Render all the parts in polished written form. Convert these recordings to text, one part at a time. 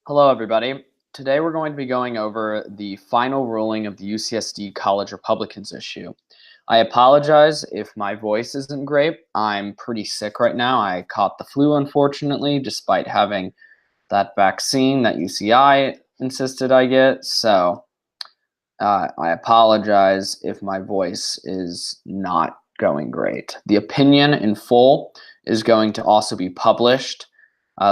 Hello, everybody. Today we're going to be going over the final ruling of the UCSD College Republicans issue. I apologize if my voice isn't great. I'm pretty sick right now. I caught the flu, unfortunately, despite having that vaccine that UCI insisted I get. So I apologize if my voice is not going great. The opinion in full is going to also be published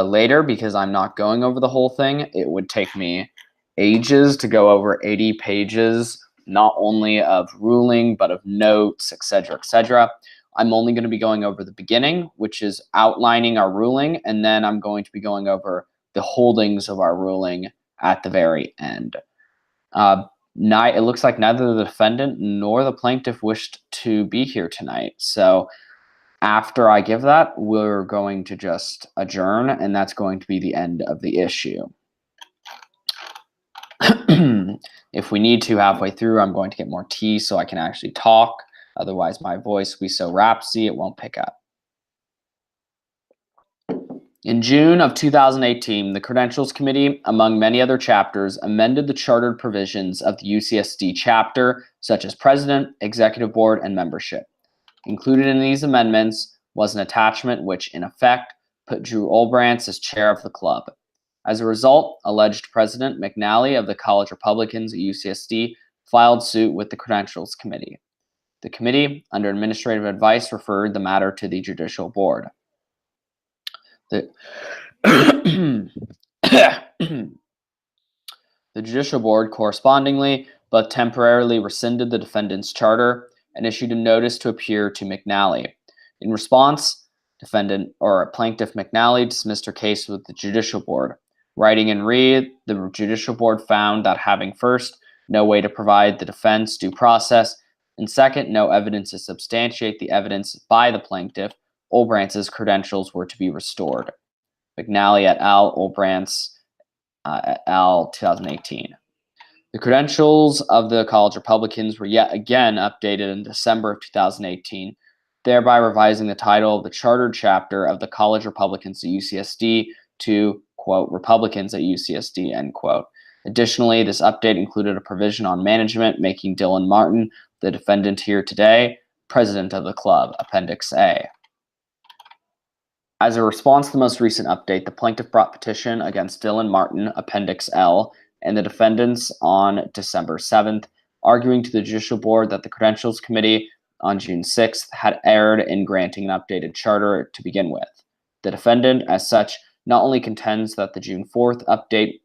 later because I'm not going over the whole thing. It would take me ages to go over 80 pages, not only of ruling, but of notes, etc., etc. I'm only going to be going over the beginning, which is outlining our ruling, and then I'm going to be going over the holdings of our ruling at the very end. It looks like neither the defendant nor the plaintiff wished to be here tonight. So after I give that, we're going to just adjourn, and that's going to be the end of the issue. If we need to halfway through, I'm going to get more tea so I can actually talk. Otherwise, my voice will be so raspy it won't pick up. In June of 2018, the Credentials Committee, among many other chapters, amended the chartered provisions of the UCSD chapter, such as president, executive board, and membership. Included in these amendments was an attachment which, in effect, put Drew Olbrantz as chair of the club. As a result, alleged President McNally of the College Republicans at UCSD filed suit with the Credentials Committee. The committee, under administrative advice, referred the matter to the Judicial Board. The Judicial Board correspondingly but temporarily rescinded the defendant's charter and issued a notice to appear to McNally. In response, plaintiff McNally dismissed her case with the Judicial Board. Writing in Reed, the Judicial Board found that having first, no way to provide the defense due process, and second, no evidence to substantiate the evidence by the plaintiff, Olbrantz's credentials were to be restored. McNally et al., Olbrantz et al., 2018. The credentials of the College Republicans were yet again updated in December of 2018, thereby revising the title of the chartered chapter of the College Republicans at UCSD to, quote, Republicans at UCSD, end quote. Additionally, this update included a provision on management, making Dylan Martin, the defendant here today, president of the club, Appendix A. As a response to the most recent update, the plaintiff brought petition against Dylan Martin, Appendix L, and the defendants on December 7th, arguing to the Judicial Board that the Credentials Committee on June 6th had erred in granting an updated charter to begin with. The defendant, as such, not only contends that the June 4th update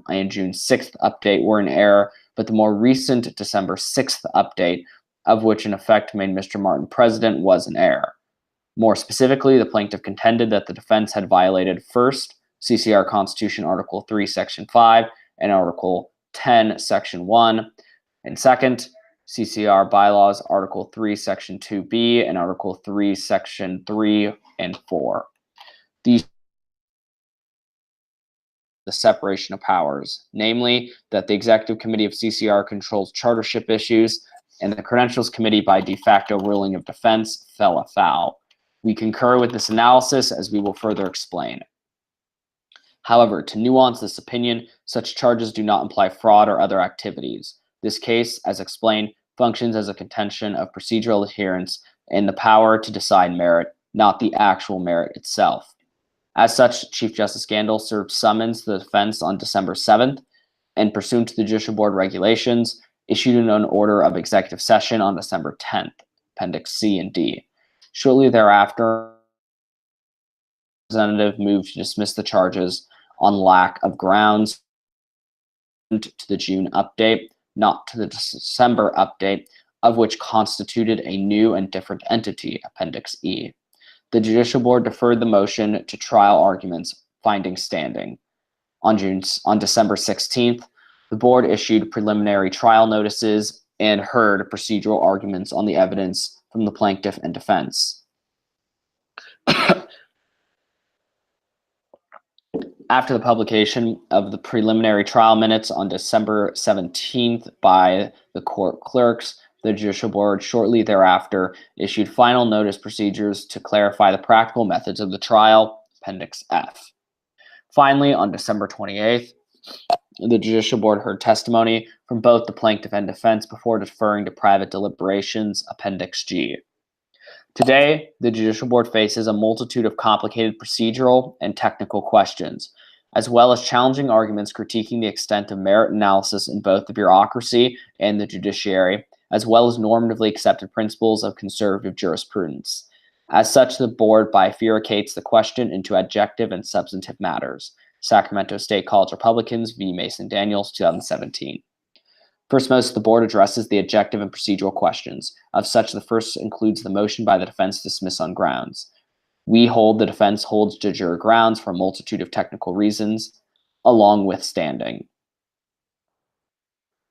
and June 6th update were in error, but the more recent December 6th update, of which in effect made Mr. Martin president, was in error. More specifically, the plaintiff contended that the defense had violated first, CCR Constitution Article 3, Section 5, and Article 10, Section 1, and second, CCR Bylaws Article 3, Section 2B, and Article 3, Section 3 and 4. The separation of powers, namely that the Executive Committee of CCR controls chartership issues, and the Credentials Committee, by de facto ruling of defense, fell afoul. We concur with this analysis, as we will further explain. However, to nuance this opinion, such charges do not imply fraud or other activities. This case, as explained, functions as a contention of procedural adherence and the power to decide merit, not the actual merit itself. As such, Chief Justice Gandel served summons to the defense on December 7th, and pursuant to the Judicial Board regulations, issued an order of executive session on December 10th, Appendix C and D. Shortly thereafter, the representative moved to dismiss the charges on lack of grounds to the June update, not to the December update, of which constituted a new and different entity, Appendix E. The Judicial Board deferred the motion to trial arguments, finding standing. On December 16th, the board issued preliminary trial notices and heard procedural arguments on the evidence from the plaintiff and defense. After the publication of the preliminary trial minutes on December 17th by the court clerks, the Judicial Board shortly thereafter issued final notice procedures to clarify the practical methods of the trial, Appendix F. Finally, on December 28th, the Judicial Board heard testimony from both the plaintiff and defense before deferring to private deliberations, Appendix G. Today, the Judicial Board faces a multitude of complicated procedural and technical questions, as well as challenging arguments critiquing the extent of merit analysis in both the bureaucracy and the judiciary, as well as normatively accepted principles of conservative jurisprudence. As such, the Board bifurcates the question into adjective and substantive matters. Sacramento State College Republicans v. Mason Daniels, 2017. First, most, the Board addresses the objective and procedural questions. Of such, the first includes the motion by the defense to dismiss on grounds. We hold the defense holds de jure grounds for a multitude of technical reasons, along with standing.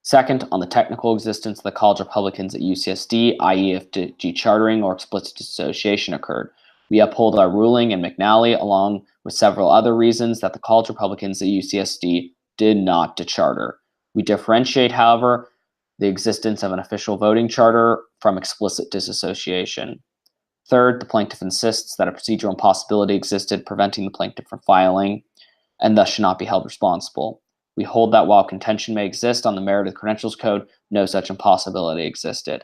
Second, on the technical existence of the College Republicans at UCSD, i.e. if dechartering or explicit dissociation occurred. We uphold our ruling in McNally, along with several other reasons, that the College Republicans at UCSD did not decharter. We differentiate, however, the existence of an official voting charter from explicit disassociation. Third, the plaintiff insists that a procedural impossibility existed preventing the plaintiff from filing, and thus should not be held responsible. We hold that while contention may exist on the merit of the Credentials Code, no such impossibility existed.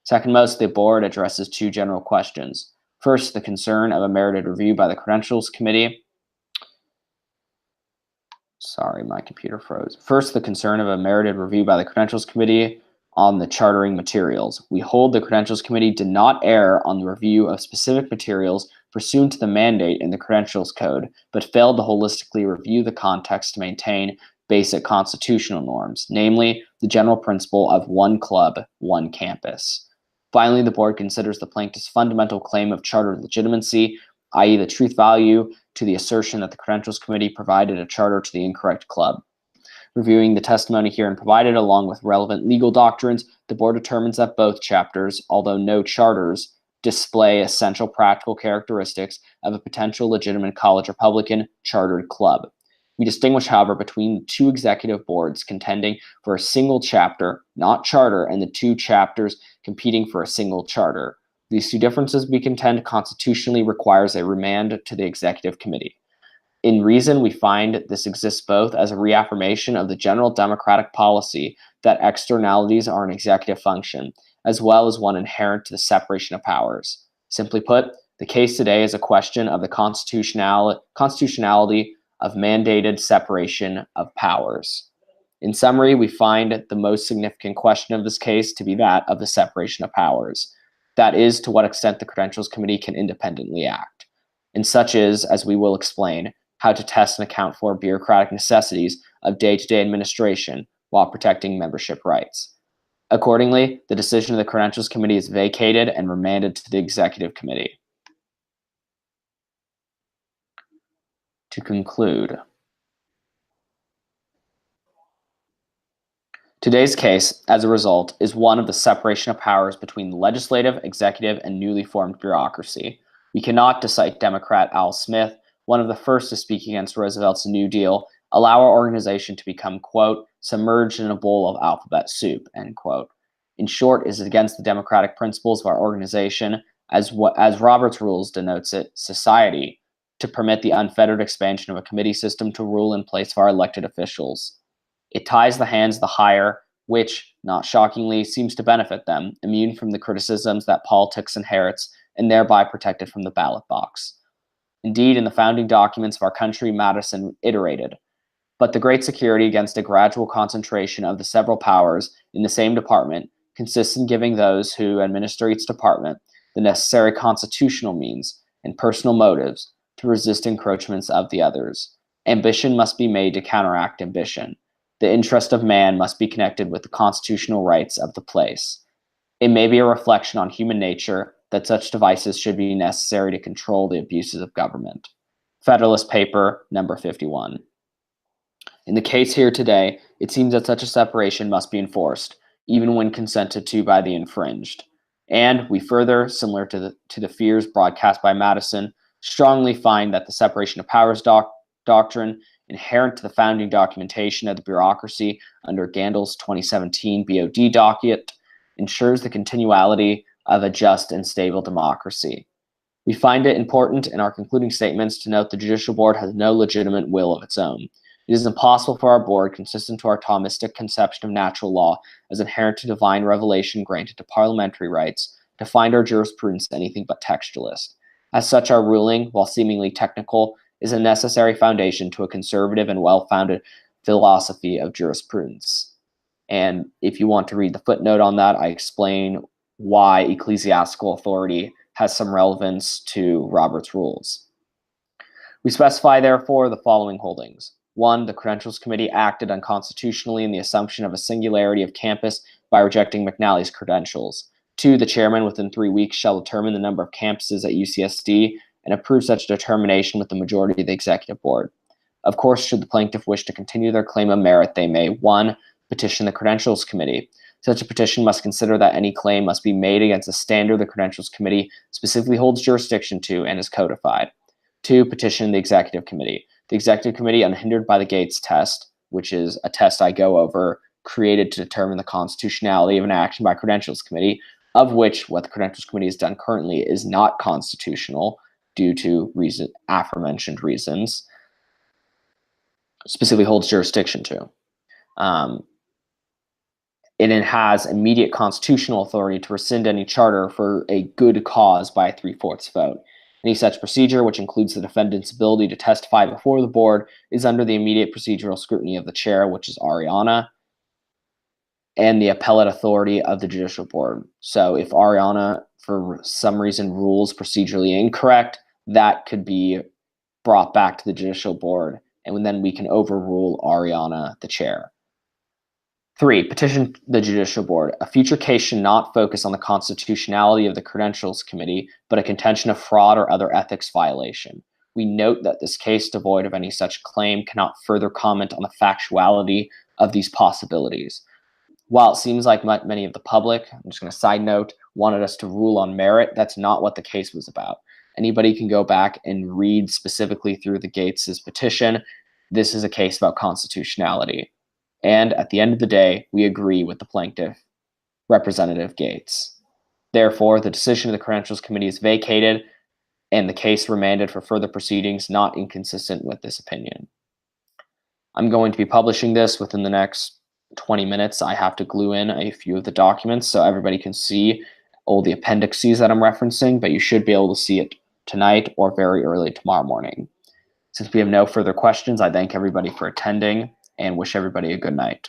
Second most, the Board addresses two general questions. First, the concern of a merited review by the Credentials Committee. Sorry, my computer froze. First, the concern of a merited review by the Credentials Committee on the chartering materials. We hold the Credentials Committee did not err on the review of specific materials pursuant to the mandate in the Credentials Code, but failed to holistically review the context to maintain basic constitutional norms, namely the general principle of one club, one campus. Finally, the Board considers the plaintiff's fundamental claim of charter legitimacy, i.e. the truth value, to the assertion that the Credentials Committee provided a charter to the incorrect club. Reviewing the testimony herein provided along with relevant legal doctrines, the Board determines that both chapters, although no charters, display essential practical characteristics of a potential legitimate college Republican chartered club. We distinguish, however, between two executive boards contending for a single chapter, not charter, and the two chapters competing for a single charter. These two differences, we contend, constitutionally requires a remand to the executive committee. In reason, we find this exists both as a reaffirmation of the general democratic policy that externalities are an executive function, as well as one inherent to the separation of powers. Simply put, the case today is a question of the constitutionality of mandated separation of powers. In summary, we find the most significant question of this case to be that of the separation of powers. That is, to what extent the Credentials Committee can independently act. And such is, as we will explain, how to test and account for bureaucratic necessities of day-to-day administration while protecting membership rights. Accordingly, the decision of the Credentials Committee is vacated and remanded to the Executive Committee. To conclude, today's case, as a result, is one of the separation of powers between the legislative, executive, and newly formed bureaucracy. We cannot, to cite Democrat Al Smith, one of the first to speak against Roosevelt's New Deal, allow our organization to become, quote, submerged in a bowl of alphabet soup, end quote. In short, it is against the democratic principles of our organization, as Robert's Rules denotes it, society, to permit the unfettered expansion of a committee system to rule in place of our elected officials. It ties the hands of the higher, which, not shockingly, seems to benefit them, immune from the criticisms that politics inherits, and thereby protected from the ballot box. Indeed, in the founding documents of our country, Madison iterated, but the great security against a gradual concentration of the several powers in the same department consists in giving those who administer each department the necessary constitutional means and personal motives to resist encroachments of the others. Ambition must be made to counteract ambition. The interest of man must be connected with the constitutional rights of the place. It may be a reflection on human nature that such devices should be necessary to control the abuses of government. Federalist Paper, number 51. In the case here today, it seems that such a separation must be enforced, even when consented to by the infringed. And we further, similar to the fears broadcast by Madison, strongly find that the separation of powers doctrine inherent to the founding documentation of the bureaucracy under Gandel's 2017 BOD docket ensures the continuality of a just and stable democracy. We find it important in our concluding statements to note the Judicial Board has no legitimate will of its own. It is impossible for our board, consistent to our Thomistic conception of natural law as inherent to divine revelation granted to parliamentary rights, to find our jurisprudence anything but textualist. As such, our ruling, while seemingly technical, is a necessary foundation to a conservative and well-founded philosophy of jurisprudence. And if you want to read the footnote on that, I explain why ecclesiastical authority has some relevance to Robert's rules. We specify, therefore, the following holdings. 1. The Credentials Committee acted unconstitutionally in the assumption of a singularity of campus by rejecting McNally's credentials. 2. The chairman within 3 weeks shall determine the number of campuses at UCSD and approve such determination with the majority of the executive board. Of course, should the plaintiff wish to continue their claim of merit, they may 1. Petition the Credentials Committee. Such a petition must consider that any claim must be made against a standard the Credentials Committee specifically holds jurisdiction to and is codified. 2. Petition the Executive Committee. The Executive Committee, unhindered by the Gates test, which is a test I go over, created to determine the constitutionality of an action by Credentials Committee, of which what the Credentials Committee has done currently is not constitutional due to aforementioned reasons, specifically holds jurisdiction to. And it has immediate constitutional authority to rescind any charter for a good cause by a 3/4 vote. Any such procedure, which includes the defendant's ability to testify before the board, is under the immediate procedural scrutiny of the chair, which is Ariana, and the appellate authority of the judicial board. So if Ariana, for some reason, rules procedurally incorrect, that could be brought back to the judicial board, and then we can overrule Ariana, the chair. 3. Petition the Judicial Board. A future case should not focus on the constitutionality of the Credentials Committee, but a contention of fraud or other ethics violation. We note that this case, devoid of any such claim, cannot further comment on the factuality of these possibilities. While it seems like many of the public, I'm just going to side note, wanted us to rule on merit, that's not what the case was about. Anybody can go back and read specifically through the Gates's petition. This is a case about constitutionality. And at the end of the day, we agree with the plaintiff, Representative Gates. Therefore, the decision of the Credentials Committee is vacated and the case remanded for further proceedings not inconsistent with this opinion. I'm going to be publishing this within the next 20 minutes. I have to glue in a few of the documents so everybody can see all the appendices that I'm referencing, but you should be able to see it tonight or very early tomorrow morning. Since we have no further questions, I thank everybody for attending and wish everybody a good night.